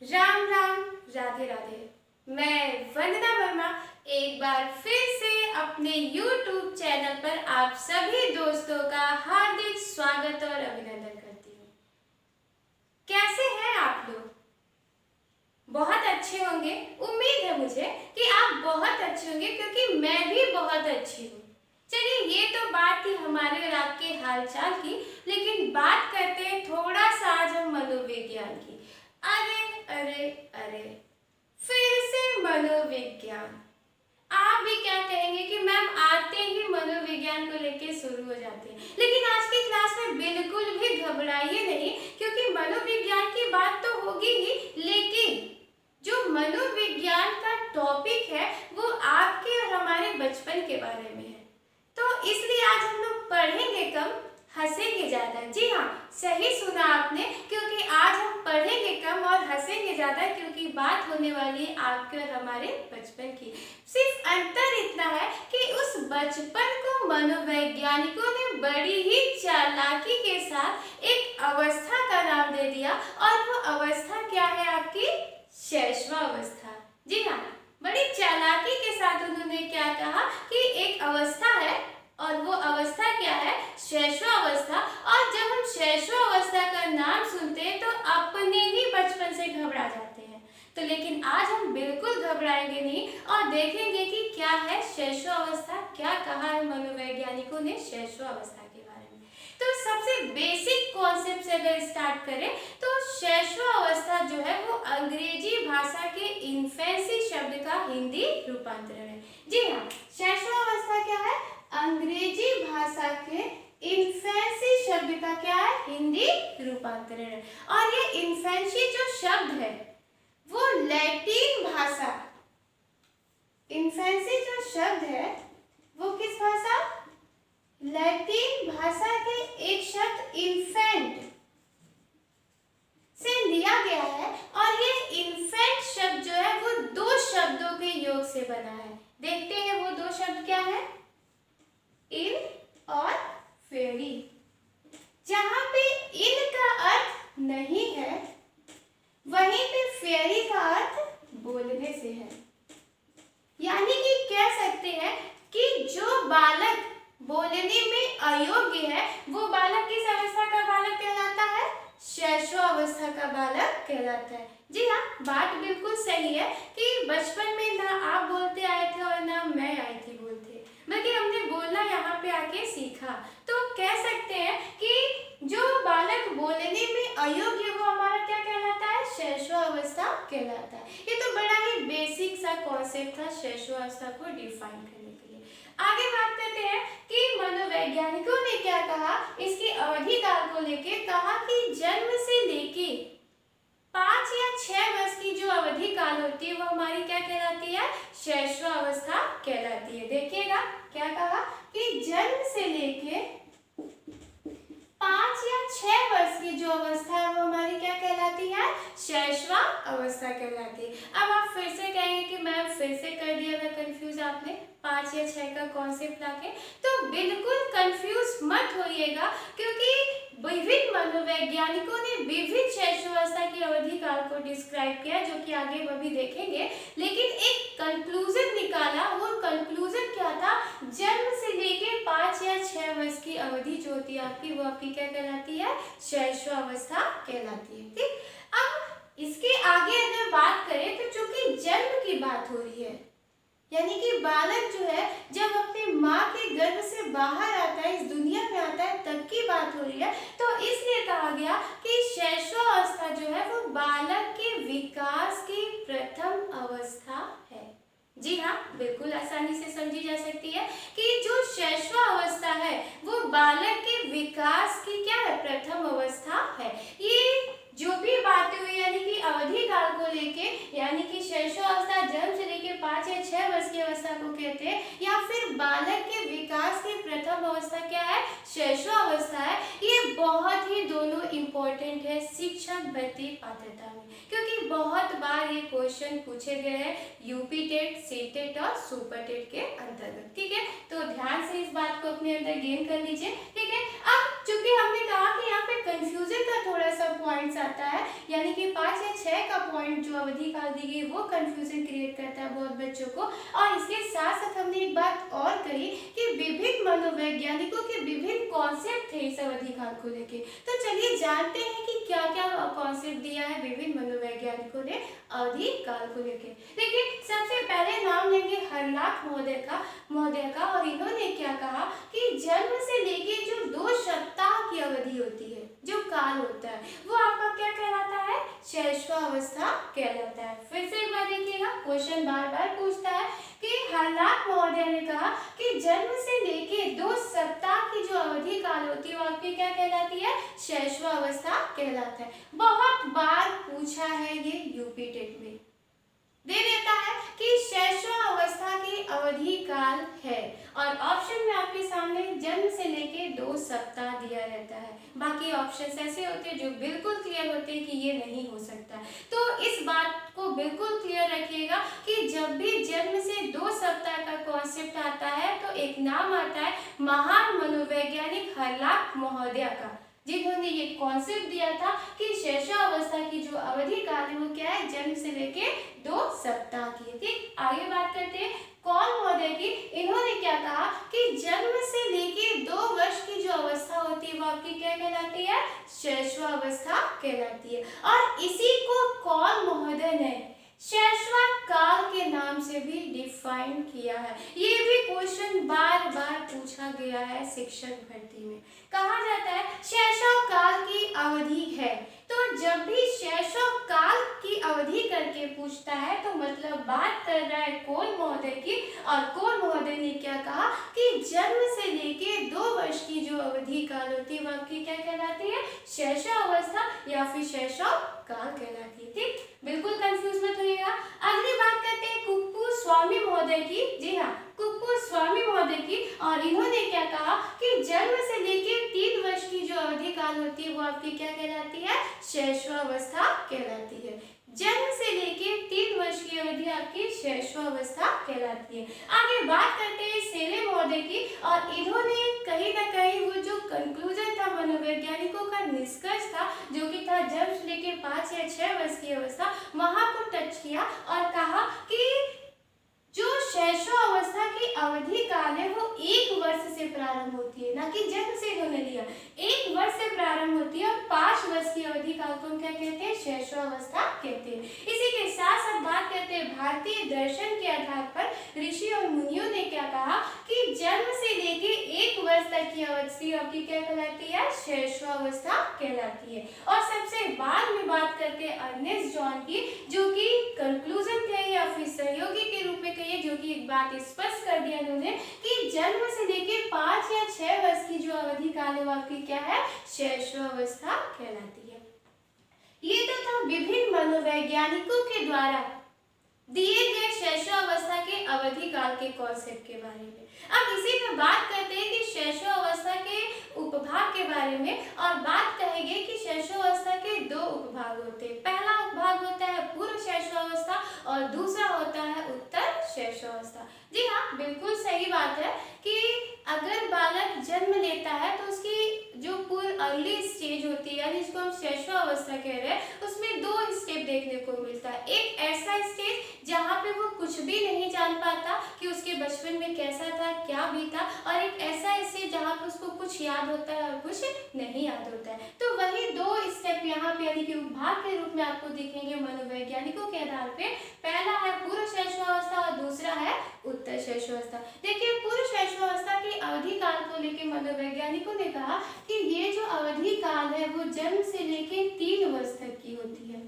राम राम, राधे राधे। मैं वंदना वर्मा एक बार फिर से अपने YouTube चैनल पर आप सभी दोस्तों का हार्दिक स्वागत और अभिनंदन करती हूँ। कैसे हैं आप लोग? बहुत अच्छे होंगे। उम्मीद है मुझे कि आप बहुत अच्छे होंगे क्योंकि मैं भी बहुत अच्छी हूँ। चलिए, ये तो बात थी हमारे और आपके हालचाल की, लेकिन बात करते हैं थोड़ा सा आज हम मनोविज्ञान की। अरे अरे अरे, फिर से मनोविज्ञान। आप भी क्या कहेंगे कि मैम आते ही मनोविज्ञान को लेके शुरू हो जाते हैं, लेकिन आज की क्लास में बिल्कुल भी घबराइए नहीं क्योंकि मनोविज्ञान की बात तो होगी ही, लेकिन जो मनोविज्ञान का टॉपिक है वो आपके और हमारे बचपन के बारे में है। तो इसलिए आज हम लोग पढ़ेंगे कम, हंसेंगे ज्यादा। जी हाँ, सही सुना आपने, क्योंकि आज हम पढ़ेंगे कम और हंसेंगे ज्यादा क्योंकि बात होने वाली है आपके और हमारे बचपन की। सिर्फ अंतर इतना है कि उस बचपन को मनोवैज्ञानिकों ने बड़ी ही चालाकी के साथ एक अवस्था का नाम दे दिया, और वो अवस्था क्या है आपकी? शैशवावस्था। जी हाँ, बड़ी चालाकी के साथ उन्होंने क्या कहा कि एक अवस्था है, और वो अवस्था क्या है? शैशवावस्था। और जब हम शैशवावस्था का नाम सुनते हैं तो अपने ही बचपन से घबरा जाते हैं। तो लेकिन आज हम बिल्कुल घबराएंगे नहीं और देखेंगे कि क्या है शैशवावस्था, क्या कहा है मनोवैज्ञानिकों ने शैशवावस्था के बारे में। तो सबसे बेसिक कॉन्सेप्ट से अगर स्टार्ट करें तो शैशवावस्था जो है वो अंग्रेजी भाषा के इन्फेंसी शब्द का हिंदी रूपांतरण है। जी हाँ, शैशवावस्था क्या है? अंग्रेजी भाषा के इन्फेंसी शब्द का क्या है? हिंदी रूपांतरण है। और ये इन्फेंसी जो शब्द है वो लैटिन भाषा, इन्फेंसी जो शब्द है वो किस भाषा? लैटिन भाषा के एक शब्द इन्फेंट से लिया गया है। और ये इन्फेंट शब्द जो है वो दो शब्दों के योग से बना है। देखते हैं वो दो शब्द क्या है? इन और फेरी। जहां पे इन का अर्थ नहीं है वहीं पे फेरी का अर्थ बोलने से है। यानी कि कह सकते हैं कि जो बालक बोलने में अयोग्य है वो बालक किस अवस्था का बालक कहलाता है? शैशवावस्था का बालक कहलाता है। जी हाँ, बात बिल्कुल सही है कि बचपन में ना आप बोलते आए थे और ना मैं आई थी बोलते, बल्कि हमने बोलना यहाँ पे आके सीखा। तो कह सकते हैं कि जो बालक बोलने में अयोग्य वो हमारा क्या कहलाता है? शैशवावस्था कहलाता है। ये तो बड़ा ही बेसिक सा कॉन्सेप्ट था शैशवावस्था को डिफाइन करने के लिए। आगे बात करते हैं कि मनोवैज्ञानिकों ने क्या कहा इसके अवधि काल को लेके। कहा कि जन्म से लेके 5 या 6 वर्ष की जो अवधि काल होती है वो हमारी क्या कहलाती है? शैशवावस्था कहलाती है। देखिएगा क्या कहा कि जन्म से लेके 5 या 6 वर्ष की जो अवस्था है वो हमारी क्या कहलाती है? शैशवावस्था कहलाती है। अब आप फिर से कहेंगे कि मैम फिर से कर दिया था कंफ्यूज आपने 5 या 6 का कॉन्सेप्ट लाके। तो बिल्कुल कंफ्यूज मत होइएगा क्योंकि विभिन्न मनोवैज्ञानिकों ने विभिन्न शैशवावस्था की अवधि काल को डिस्क्राइब किया, जो कि आगे वो भी देखेंगे। लेकिन एक कंक्लूजन निकाला, वो कंक्लूजन क्या था? जन्म से लेके 5 या 6 वर्ष की अवधि जो होती है आपकी वो आपकी क्या कहलाती है? शैशवावस्था कहलाती है। ठीक, अब इसके आगे अगर बात करें तो चूंकि जन्म की बात हो रही है, यानी कि बालक जो है जब अपने माँ के गर्भ से बाहर आता है, इस दुनिया में आता है, तब की बात हो रही है। तो इसलिए कहा गया कि शैशवावस्था जो है वो बालक के विकास की प्रथम अवस्था है। जी हाँ, बिल्कुल आसानी से समझी जा सकती है कि जो शैशवावस्था है वो बालक के विकास की क्या है? प्रथम अवस्था है। ये जो भी बातें हुई यानी कि अवधि काल को लेके, यानी कि शैशवावस्था जन्म से लेके 5 या 6 वर्ष की अवस्था को कहते हैं, या फिर बालक के विकास की प्रथम अवस्था क्या है? शैशवावस्था है। ये बहुत ही दोनों इंपॉर्टेंट है शिक्षक भर्ती पात्रता में, क्योंकि बहुत बार ये क्वेश्चन पूछे गए हैं यूपी टेट, सी टेट और सुपर टेट के अंतर्गत। ठीक है, तो ध्यान से इस बात को अपने अंदर गेन कर लीजिए। ठीक है, अब चूंकि हमने कहा कि यहाँ पे कंफ्यूजन का थोड़ा सा पॉइंट्स जाता है, यानी कि 5 या 6 का पॉइंट जो अवधि काल दी गई वो कंफ्यूजन क्रिएट करता है बहुत बच्चों को। और इसके साथ साथ हमने एक बात और कही कि विभिन्न मनोवैज्ञानिकों के विभिन्न कॉन्सेप्ट थे इस अवधि काल को लेके। तो चलिए जानते हैं कि क्या क्या कॉन्सेप्ट दिया है विभिन्न मनोवैज्ञानिकों ने अवधि काल को लेके। देखिए, सबसे पहले नाम लेंगे हरलाख महोदय का, और इन्होंने क्या कहा कि जन्म से लेके जो 2 सप्ताह की अवधि होती है, जो काल होता है, वो आपका क्या कहलाता है? शैशवावस्था कहलाता है। फिर से एक बार देखिएगा, क्वेश्चन बार बार पूछता है कि हरलाख महोदय ने कहा कि जन्म से लेके 2 सप्ताह की जो अवधि काल होती है वो आपकी क्या कहलाती है? शैशवावस्था कहलाता है। बहुत बार पूछा है ये यूपी टेट में, दे देता है कि शैशवावस्था की अवधि काल है, और ऑप्शन में आपके सामने जन्म से लेके 2 सप्ताह दिया रहता है। बाकी ऑप्शंस ऐसे होते हैं जो बिल्कुल क्लियर होते हैं कि ये नहीं हो सकता। तो इस बात को बिल्कुल क्लियर रखिएगा कि जब भी जन्म से 2 सप्ताह का कॉन्सेप्ट आता है तो एक नाम आता है महान मनोवैज्ञानिक हरलाख महोदय का, जिन्होंने ये कॉन्सेप्ट दिया था कि शैशवावस्था की जो अवधि काल है वो क्या है? जन्म से लेके 2 सप्ताह की है। ठीक, आगे बात करते हैं कौल महोदय की। इन्होंने क्या कहा कि जन्म से लेके 2 वर्ष की जो अवस्था होती है वो आपकी क्या कहलाती है? शैशवावस्था कहलाती है। और इसी को कौल महोदय ने शैशव काल के नाम से भी डिफाइन किया है। ये भी क्वेश्चन बार बार पूछा गया है शिक्षक भर्ती में। कहा जाता है शैशव काल की अवधि है, तो जब भी शैशव काल की अवधि करके पूछता है तो मतलब बात कर रहा है कौल महोदय की। और कौल महोदय ने क्या कहा कि जन्म से लेके 2 वर्ष की जो अवधि काल होती है वो आपकी क्या कहलाती है? शैशवावस्था या फिर शैशव काल कहलाती है। ठीक, बिल्कुल कंफ्यूज मत होइएगा। अगली बात करते हैं कुप्पू स्वामी महोदय की। जी हाँ, कुप्पू स्वामी महोदय की, और इन्होंने क्या कहा कि जन्म से लेके 3 वर्ष की जो अवधि काल होती है वो आपकी क्या कहलाती है? शैशवावस्था कहलाती है। जन्म से लेके 3 वर्ष की अवधि आपकी शैशवावस्था कहलाती है। आगे बात करते हैं सेले महोदय की, और इन्होंने कहीं ना कहीं वो जो कंक्लूजन था मनोवैज्ञानिकों का निष्कर्ष था जो कि था जन्म से लेके 5 या 6 वर्ष की अवस्था, वहां को टच किया और कहा कि जो शैशवावस्था की अवधि काल है वो 1 वर्ष से प्रारंभ होती है, ना कि जन्म से इन्होंने लिया, 1 वर्ष से प्रारंभ होती है, और 5 वर्ष की अवधि काल को हम क्या कहते हैं? शैशवावस्था कहते हैं। इसी के साथ साथ बात करते हैं भारतीय दर्शन के आधार पर ऋषि और मुनियों ने क्या कहा कि जन्म से लेके 1 वर्ष तक की अवधि आपकी क्या कहलाती है? शैशवावस्था कहलाती है। और सबसे बाद में बात करते हैं अर्नेस्ट जॉन की, जो कि कंक्लूजन थे या फिर सहयोगी के रूप में जो कि एक बात स्पष्ट कर दिया उन्होंने कि जन्म से लेके 5 या 6 वर्ष की जो अवधि काल है वो आपकी क्या है? शैशवावस्था कहलाती है। ये तो था विभिन्न मनोवैज्ञानिकों के द्वारा दिए गए शैशवावस्था के अवधि काल के कॉन्सेप्ट के बारे में। अब इसी में बात करते हैं कि शैशवावस्था के उपभाग के बारे में, और बात कहेंगे कि शैशवावस्था के 2 उपभाग होते हैं। पहला उपभाग होता है पूर्व शैशवावस्था और दूसरा होता है उत्तर शैशवावस्था। जी हाँ, बिल्कुल सही बात है कि अगर बालक जन्म लेता है तो उसकी जो पूर्व अर्ली स्टेज होती है, यानी जिसको हम शैशवावस्था कह रहे हैं, उसमें 2 स्टेप देखने को मिलता है। एक ऐसा स्टेज जहाँ पे वो कुछ भी नहीं जान पाता कि उसके बचपन में कैसा था, क्या बीता, और एक ऐसा स्टेज जहाँ पे उसको कुछ याद होता है और कुछ नहीं याद होता है। तो वही 2 स्टेप यहाँ पे यानी कि उपभाग के रूप में आपको दिखेंगे मनोवैज्ञानिकों के आधार पे। पहला है पूर्व शैशवावस्था और दूसरा है उत्तर शैशवावस्था। देखिए, पूर्व शैशवावस्था की अवधि काल को लेकर मनोवैज्ञानिकों ने कहा कि ये जो अवधि काल है वो जन्म से लेके 3 वर्ष तक की होती है।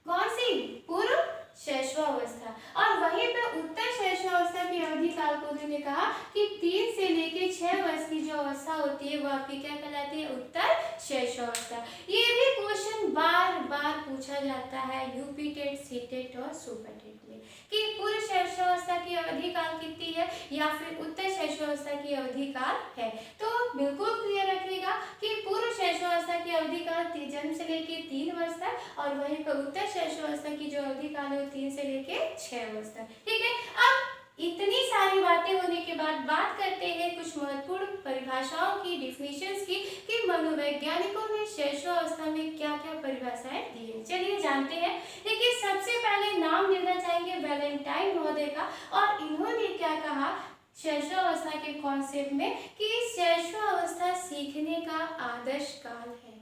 कौन सी? पूर्व शैशवावस्था। और वहीं पे उत्तर शैशवावस्था की अवधि काल को उन्होंने कहा कि 3 से लेके 6 वर्ष की जो अवस्था होती है वो आपकी क्या कहलाती है? उत्तर शैशवावस्था। ये भी क्वेश्चन बार बार पूछा जाता है यूपी टेट, सी टेट और सुपर टेट में कि पूर्व शैशवावस्था की अवधि काल कितनी है या फिर उत्तर शैशवावस्था की अवधि काल है। तो बिल्कुल क्लियर रखिएगा कि पूर्व शैशवावस्था की अवधि काल जन्म से लेके 3 वर्ष तक, और वहीं पर उत्तर शैशवावस्था की जो अवधि काल है 3 से लेके 6 वर्ष तक। ठीक है, अब इतनी सारी बातें होने के बाद बात करते हैं कुछ महत्वपूर्ण परिभाषाओं की, डिफिनेशंस की, कि मनोवैज्ञानिकों ने शैशवावस्था में क्या क्या परिभाषाएं दी हैं। चलिए जानते हैं। देखिए, सबसे पहले नाम लेना चाहेंगे वैलेंटाइन महोदय का, और इन्होंने क्या कहा शैशवावस्था के कॉन्सेप्ट में कि शैशवावस्था सीखने का आदर्श काल है।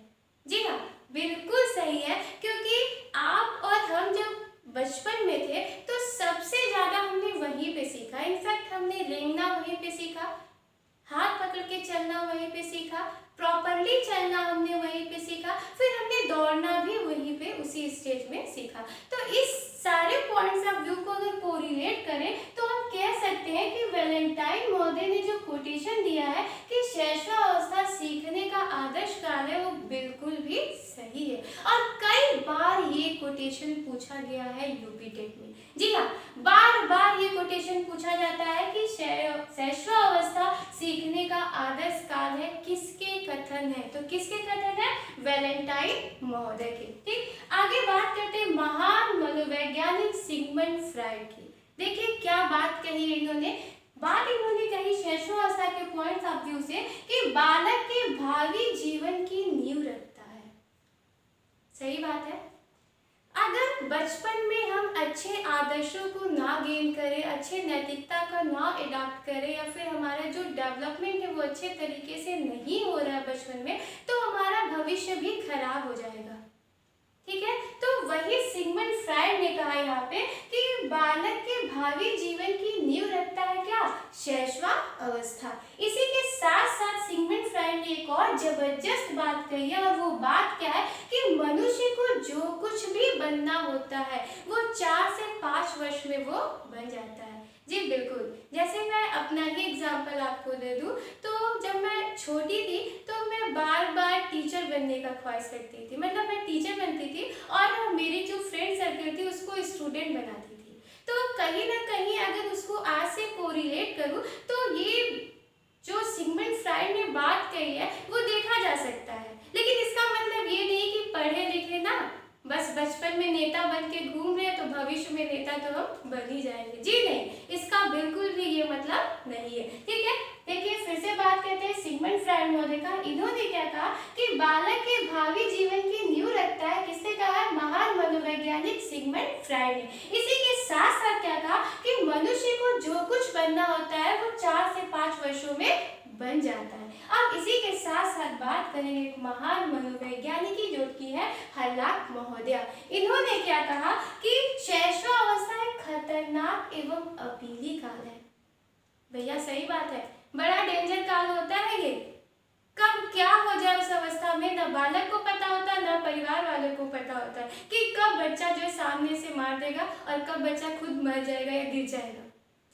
जी हाँ, बिल्कुल सही है, क्योंकि आप और हम जब बचपन में थे तो सबसे ज्यादा हमने वहीं पे सीखा। इनफैक्ट हमने रेंगना वहीं पे सीखा, हाथ पकड़ के चलना वहीं पे सीखा, प्रॉपरली चलना हमने वहीं पे सीखा, फिर हमने दौड़ना भी वहीं पे उसी स्टेज में सीखा। तो इस सारे पॉइंट्स ऑफ व्यू को अगर कोरिलेट करें तो हम कह सकते हैं कि वैलेंटाइन महोदय ने जो कोटेशन दिया है कि शैशवावस्था सीखने का आदर्श काल है, वो बिल्कुल भी सही है। और कई बार ये कोटेशन पूछा गया है यूपी टेट में। जी हाँ, बार बार ये कोटेशन पूछा जाता है कि शैशवावस्था सीखने का आदर्श काल है, किसके कथन है? तो किसके कथन है? वैलेंटाइन महोदय के। ठीक, आगे बात करते हैं महान मनोवैज्ञानिक सिगमंड फ्राइड की। देखिए क्या बात कही है इन्होंने। बात इन्होंने कही शैशवावस्था के पॉइंट्स ऑफ व्यू से कि बालक के भावी जीवन की नींव रखता है। सही बात है। अगर बचपन में हम अच्छे आदर्शों को ना गेन करें, अच्छे नैतिकता का ना अडॉप्ट करें, या फिर हमारा जो डेवलपमेंट है वो अच्छे तरीके से नहीं हो रहा है बचपन में, तो हमारा भविष्य भी खराब हो जाएगा। ठीक है, तो वही सिगमंड फ्राइड ने कहा यहाँ पे कि बालक के भावी जीवन की नींव रखता है क्या? शैशवावस्था। इसी के साथ साथ सिगमंड फ्राइड ने एक और जबरदस्त बात कही है, और वो बात क्या है कि मनुष्य को जो कुछ भी बनना होता है वो 4 से 5 वर्ष में वो बन जाता है। जी बिल्कुल, जैसे मैं अपना ही एग्जाम्पल आपको दे दूं, तो जब मैं छोटी थी तो मैं बार बार टीचर बनने का ख्वाहिश रखती थी। मतलब मैं टीचर बनती थी और मेरी जो फ्रेंड सर्कल थी उसको स्टूडेंट बनाती थी। तो कहीं ना कहीं अगर उसको आज से कोरिलेट करूं तो ये जो सिगमंड फ्राइड ने बात कही है वो देखा जा सकता है। लेकिन इसका मतलब ये नहीं कि पढ़े लिखे ना बस बचपन में नेता बन के घूम रहे तो भविष्य में नेता तो हम बन ही जाएंगे। जी नहीं, इसका बिल्कुल भी ये मतलब नहीं है। ठीक है, देखिए फिर से बात करते हैं सिगमंड फ्राइड महोदय का। इन्होंने क्या कहा कि बालक के भावी जीवन की नींव रखता है। किसने कहा? महान मनोवैज्ञानिक सिगमंड फ्राइड ने। इसी के साथ साथ क्या कहा कि मनुष्य को जो कुछ बनना होता है वो 4 से 5 वर्षों में बन जाता है। अब इसी के साथ साथ बात करेंगे एक महान मनोवैज्ञानिक जो की है हर्लॉक महोदय। इन्होंने क्या कहा कि शैशवावस्था एक खतरनाक एवं अपीली काल है। भैया सही बात है, बड़ा डेंजर काल होता है ये। कब क्या हो जाए उस अवस्था में न बालक को पता होता है न परिवार वालों को पता होता है कि कब बच्चा जो है सामने से मार देगा और कब बच्चा खुद मर जाएगा या गिर जाएगा।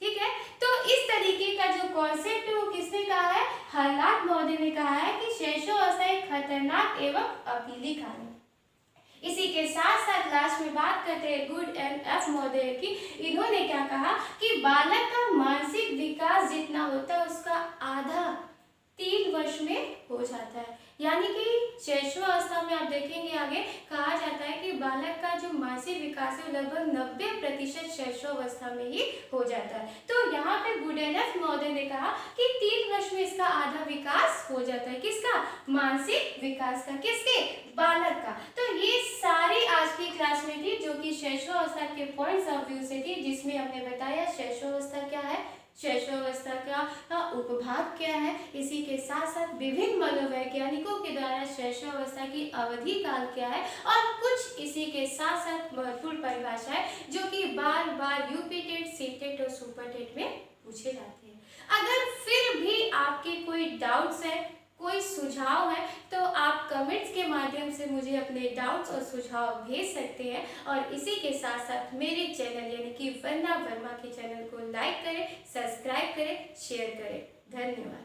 ठीक है, तो इस तरीके का जो कॉन्सेप्ट है वो किसने कहा है? हर्लॉक महोदय ने कहा है कि शैशवावस्था एक खतरनाक एवं अपीली काल है। इसी के साथ साथ लास्ट में बात करते हैं गुड एंड एफ महोदय की। इन्होंने क्या कहा कि बालक का मानसिक विकास जितना होता है उसका आधा 3 वर्ष में हो जाता है। यानी कि शैशवावस्था में आप देखेंगे आगे कहा जाता है कि बालक का जो मानसिक विकास है लगभग 90% शैशवावस्था में ही हो जाता है। तो यहाँ पे गुडेनफ महोदय ने कहा कि 3 वर्ष में इसका आधा विकास हो जाता है। किसका? मानसिक विकास का। किसके? बालक का। तो ये सारी आज की क्लास में थी जो कि शैशवावस्था के पॉइंट्स ऑफ व्यू से थी, जिसमें हमने बताया शैशवावस्था क्या है, शैशवावस्था का उपभाग क्या है, इसी के साथ साथ विभिन्न मनोवैज्ञानिकों के द्वारा शैशवावस्था की अवधि काल क्या है, और कुछ इसी के साथ साथ महत्वपूर्ण परिभाषाएं जो कि बार बार यूपी टेट, सी टेट और सुपर टेट में पूछे जाते हैं। अगर फिर भी आपके कोई डाउट्स है, कोई सुझाव है, तो आप कमेंट्स के माध्यम से मुझे अपने डाउट्स और सुझाव भेज सकते हैं। और इसी के साथ साथ मेरे चैनल यानी कि वंदना वर्मा के चैनल को लाइक करें, सब्सक्राइब करें, शेयर करें। धन्यवाद।